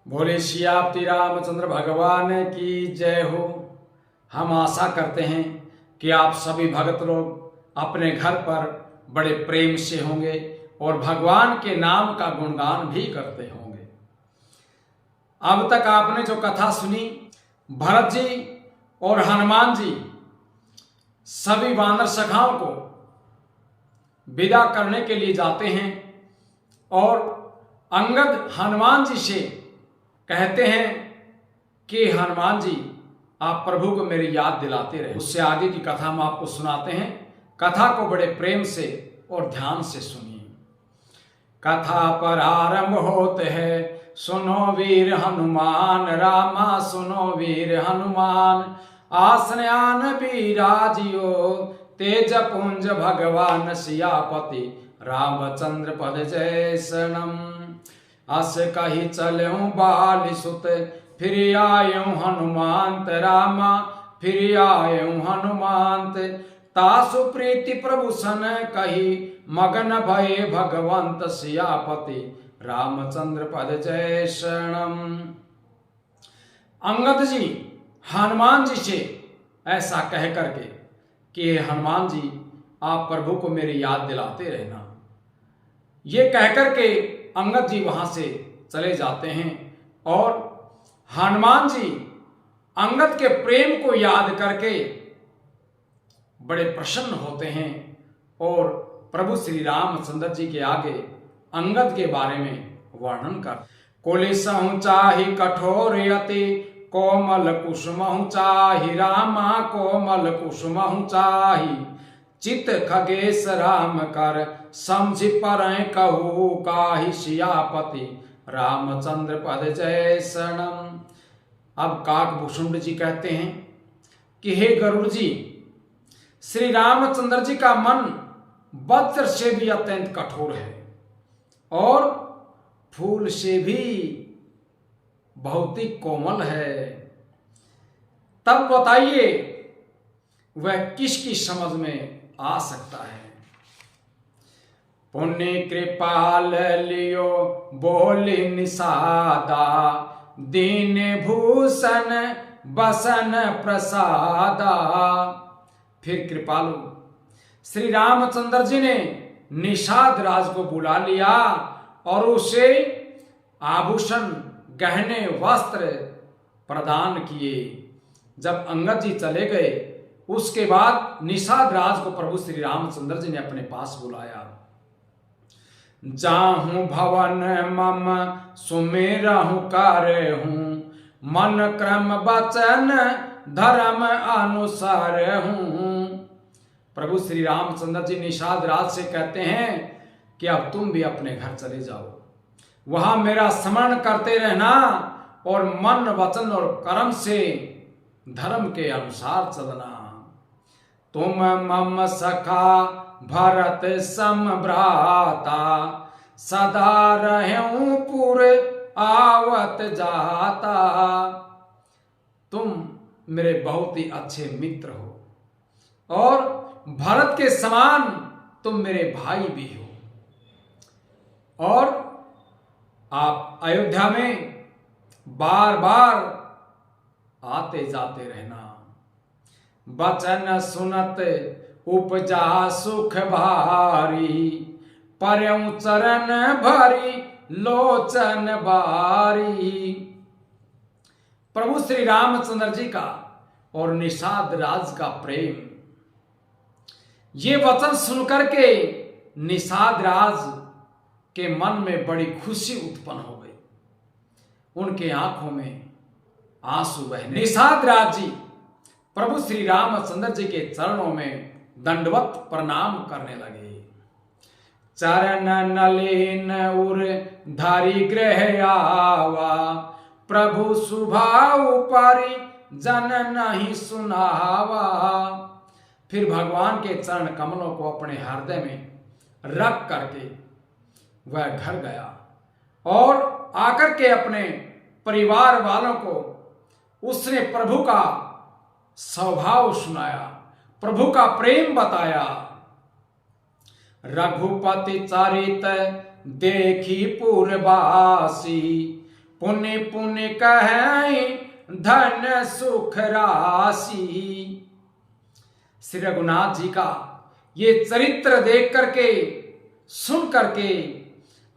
बोले श्री रामचंद्र भगवान की जय हो। हम आशा करते हैं कि आप सभी भगत लोग अपने घर पर बड़े प्रेम से होंगे और भगवान के नाम का गुणगान भी करते होंगे। अब तक आपने जो कथा सुनी, भरत जी और हनुमान जी सभी वानर सखाओं को विदा करने के लिए जाते हैं और अंगद हनुमान जी से कहते हैं कि हनुमान जी आप प्रभु को मेरी याद दिलाते रहे। उससे आगे की कथा हम आपको सुनाते हैं। कथा को बड़े प्रेम से और ध्यान से सुनिए। कथा पर आरंभ होते हैं, सुनो वीर हनुमान रामा, सुनो वीर हनुमान। आसनयान बिराजियो, तेज पुंज भगवान सियापति, रामचंद्र पद जय शरणम। अस कही चलऊं बाली सुत, फिर आयऊं हनुमांत रामा, फिर आयऊं हनुमांत। तासु प्रीति प्रभु सन कही, मगन भय भगवंत सियापति, रामचंद्र पद जय शरणम। अंगद जी हनुमान जी से ऐसा कह करके कि हनुमान जी आप प्रभु को मेरी याद दिलाते रहना, ये कहकर के अंगद जी वहां से चले जाते हैं और हनुमान जी अंगद के प्रेम को याद करके बड़े प्रसन्न होते हैं और प्रभु श्री रामचंद्र जी के आगे अंगद के बारे में वर्णन कर। कुलिसहु चाहि कठोर यति, कोमल कुसुमहु चाहि रामा, कोमल कुसुमहु चाहि। चित खगेश राम कर, समझि परय कहू काहि, सियापति रामचंद्र पद जय शरणम। अब काकभूषुंड जी कहते हैं कि हे गरुड़ जी, श्री रामचंद्र जी का मन वज्र से भी अत्यंत कठोर है और फूल से भी बहुत ही कोमल है। तब बताइए वह किसकी समझ में आ सकता है। पुण्य कृपाल लियो बोली निषादा, दीन भूषण बसन प्रसादा। फिर कृपालु श्री रामचंद्र जी ने निषाद राज को बुला लिया और उसे आभूषण गहने वस्त्र प्रदान किए। जब अंगद जी चले गए उसके बाद निषाद राज को प्रभु श्री रामचंद्र जी ने अपने पास बुलाया। जाहूं भवन मम सुमेरहु करहूं, मन क्रम वचन धर्म अनुसार हूं। प्रभु श्री रामचंद्र जी निषाद राज से कहते हैं कि अब तुम भी अपने घर चले जाओ, वहां मेरा स्मरण करते रहना और मन वचन और कर्म से धर्म के अनुसार चलना। तुम मम सखा भरत सम भ्राता, सदा रहूं पुर आवत जाता। तुम मेरे बहुत ही अच्छे मित्र हो और भरत के समान तुम मेरे भाई भी हो और आप अयोध्या में बार बार आते जाते रहना। बचन सुनत उपजा सुख भारी, परयउ चरण भरी लोचन बारी। प्रभु श्री रामचंद्र जी का और निषाद राज का प्रेम, ये वचन सुनकर के निषाद राज के मन में बड़ी खुशी उत्पन्न हो गई। उनके आंखों में आंसू बहे। निषाद राज जी प्रभु श्री रामचंद्र जी के चरणों में दंडवत प्रणाम करने लगे। चरण नलिन उर धारी ग्रह आवा, प्रभु सुभाउ पारी जन नहीं सुनावा। फिर भगवान के चरण कमलों को अपने हृदय में रख करके वह घर गया और आकर के अपने परिवार वालों को उसने प्रभु का स्वभाव सुनाया, प्रभु का प्रेम बताया। रघुपति चरित देखी पुरवासी, पुण्य पुण्य कहें धन सुख राशि। श्री रघुनाथ जी का ये चरित्र देख करके, सुन करके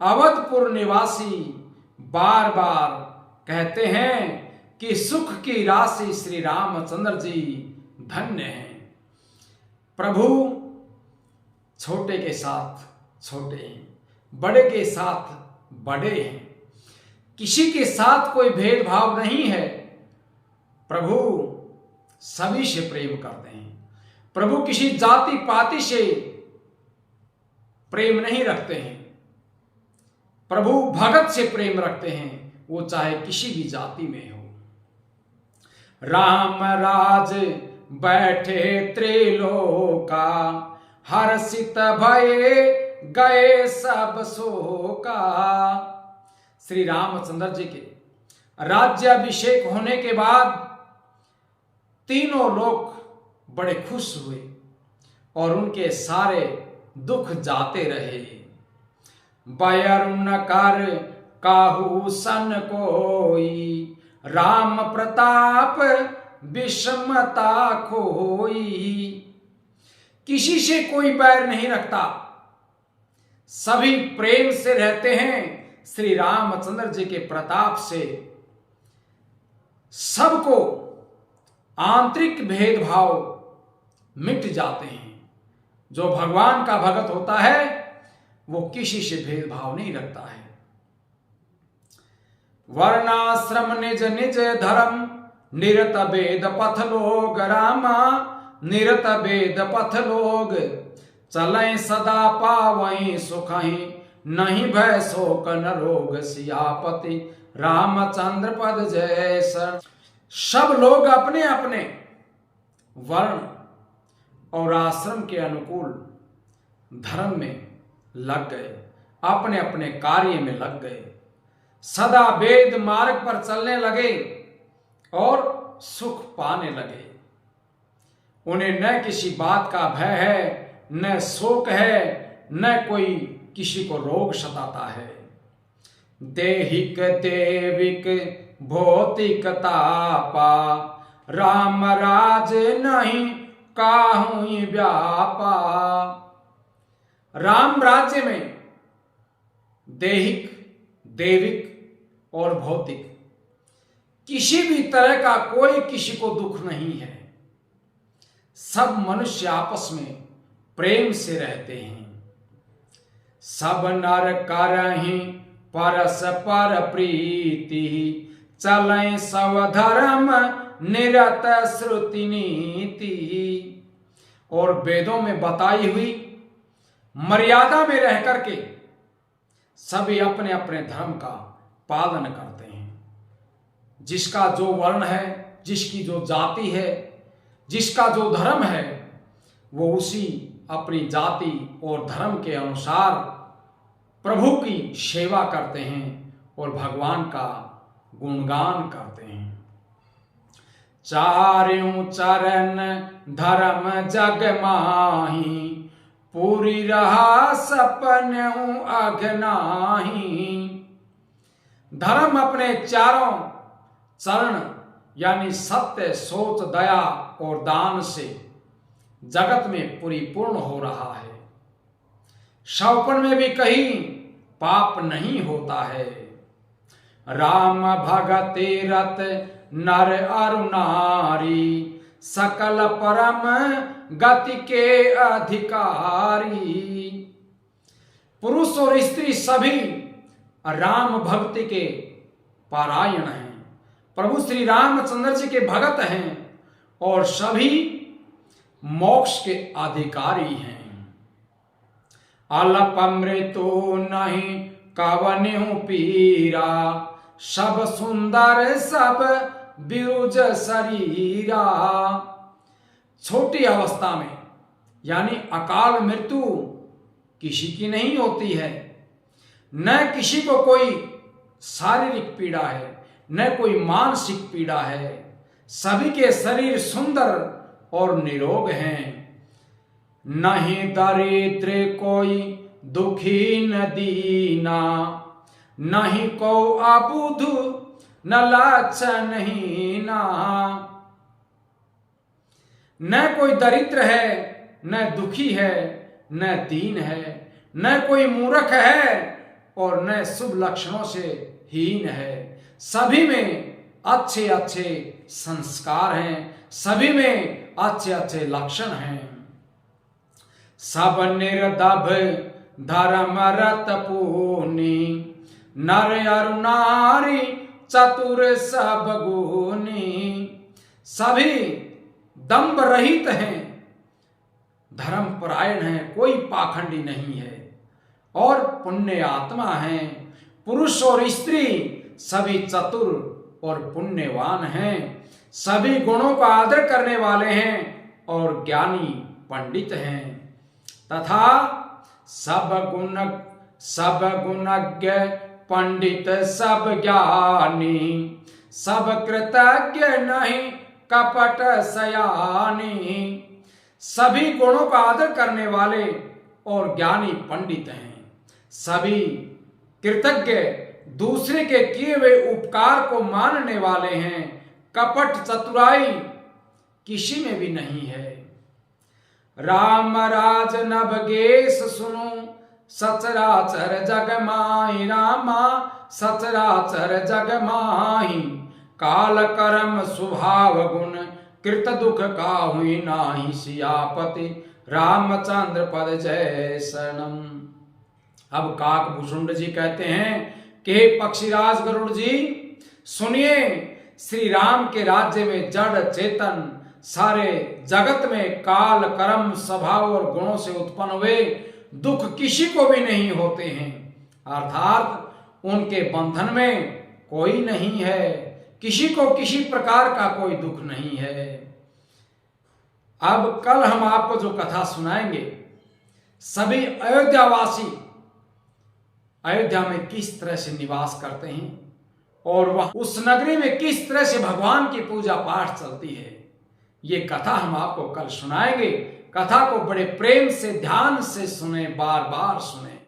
अवधपुर निवासी बार बार कहते हैं कि सुख की राशि श्री रामचंद्र जी धन्य हैं। प्रभु छोटे के साथ छोटे हैं, बड़े के साथ बड़े हैं, किसी के साथ कोई भेदभाव नहीं है। प्रभु सभी से प्रेम करते हैं। प्रभु किसी जाति पाति से प्रेम नहीं रखते हैं। प्रभु भगत से प्रेम रखते हैं, वो चाहे किसी भी जाति में हो। राम राज बैठे त्रिलोका, हर्षित भये गए सब शोका। श्री रामचंद्र जी के राज्याभिषेक होने के बाद तीनों लोग बड़े खुश हुए और उनके सारे दुख जाते रहे। बैर न कर काहू सन कोई, राम प्रताप विषमता खोई। किसी से कोई बैर नहीं रखता, सभी प्रेम से रहते हैं। श्री रामचंद्र जी के प्रताप से सबको आंतरिक भेदभाव मिट जाते हैं। जो भगवान का भगत होता है वो किसी से भेदभाव नहीं रखता है। वर्णाश्रम निज निज धर्म, निरत वेद पथ लोग। रामा निरत वेद पथ लोग, चलें सदा पावहीं सुखहीं। नहीं भय शोक न रोग, सियापति रामचंद्र पद जैसा। सब लोग अपने अपने वर्ण और आश्रम के अनुकूल धर्म में लग गए, अपने अपने कार्य में लग गए, सदा वेद मार्ग पर चलने लगे और सुख पाने लगे। उन्हें न किसी बात का भय है, न शोक है, न कोई किसी को रोग सताता है। देहिक देविक भौतिक तापा, राम राज नहीं काहू व्यापा। राम राज्य में देहिक, देविक और भौतिक किसी भी तरह का कोई किसी को दुख नहीं है। सब मनुष्य आपस में प्रेम से रहते हैं। सब नर करहीं परस्पर प्रीति, चलें सब धर्म निरत श्रुति नीति। और वेदों में बताई हुई मर्यादा में रह करके सभी अपने अपने धर्म का पालन करते हैं। जिसका जो वर्ण है, जिसकी जो जाति है, जिसका जो धर्म है, वो उसी अपनी जाति और धर्म के अनुसार प्रभु की सेवा करते हैं और भगवान का गुणगान करते हैं। चारों चरण धर्म जग माही, पूरी रहा सपनों अघनाही। धर्म अपने चारों चरण यानी सत्य, सोच, दया और दान से जगत में परिपूर्ण हो रहा है। शवपन में भी कहीं पाप नहीं होता है। राम भगति रत नर अरु नारी, सकल परम गति के अधिकारी। पुरुष और स्त्री सभी राम भक्ति के पारायण हैं। प्रभु श्री रामचंद्र जी के भगत हैं और सभी मोक्ष के अधिकारी हैं। अल्प मृत्यु नहीं कवन्यु पीरा, सब सुंदर सब बिरुज शरीरा। छोटी अवस्था में यानी अकाल मृत्यु किसी की नहीं होती है। न किसी को कोई शारीरिक पीड़ा है, न कोई मानसिक पीड़ा है। सभी के शरीर सुंदर और निरोग हैं। नहीं दरिद्र कोई दुखी न दीना, नहीं को अबुधु न लाछन हीना। न कोई दरिद्र है, न दुखी है, न दीन है, न कोई मूर्ख है और न शुभ लक्षणों से हीन है। सभी में अच्छे अच्छे संस्कार हैं, सभी में अच्छे अच्छे लक्षण हैं। सब निर्दभ धर्म रत पूनी, नर अरु नारी चतुर सब गुनी। सभी दंभ रहित हैं, धर्म परायण हैं, कोई पाखंडी नहीं है और पुण्य आत्मा हैं। पुरुष और स्त्री सभी चतुर और पुण्यवान हैं, सभी गुणों का आदर करने वाले हैं और ज्ञानी पंडित हैं। तथा सब गुणज्ञ पंडित सब ज्ञानी, सब कृतज्ञ नहीं कपट सयानी। सभी गुणों का आदर करने वाले और ज्ञानी पंडित हैं, सभी कृतज्ञ, दूसरे के किए हुए उपकार को मानने वाले हैं। कपट चतुराई किसी में भी नहीं है। राम राज नभगेश सुनो, सचराचर जग माहि। रामा सचराचर जग माहि, काल कर्म स्वभाव गुण, कृत दुख काहुई नाही। सियापति रामचंद्र पद जय शरणम। अब काकभूषुंड जी कहते हैं कि हे पक्षीराज गरुड़ जी, सुनिए, श्री राम के राज्य में जड़ चेतन सारे जगत में काल कर्म स्वभाव और गुणों से उत्पन्न हुए दुख किसी को भी नहीं होते हैं, अर्थात उनके बंधन में कोई नहीं है, किसी को किसी प्रकार का कोई दुख नहीं है। अब कल हम आपको जो कथा सुनाएंगे, सभी अयोध्यावासी अयोध्या में किस तरह से निवास करते हैं और वह उस नगरी में किस तरह से भगवान की पूजा पाठ चलती है, ये कथा हम आपको कल सुनाएंगे। कथा को बड़े प्रेम से ध्यान से सुने, बार बार सुने।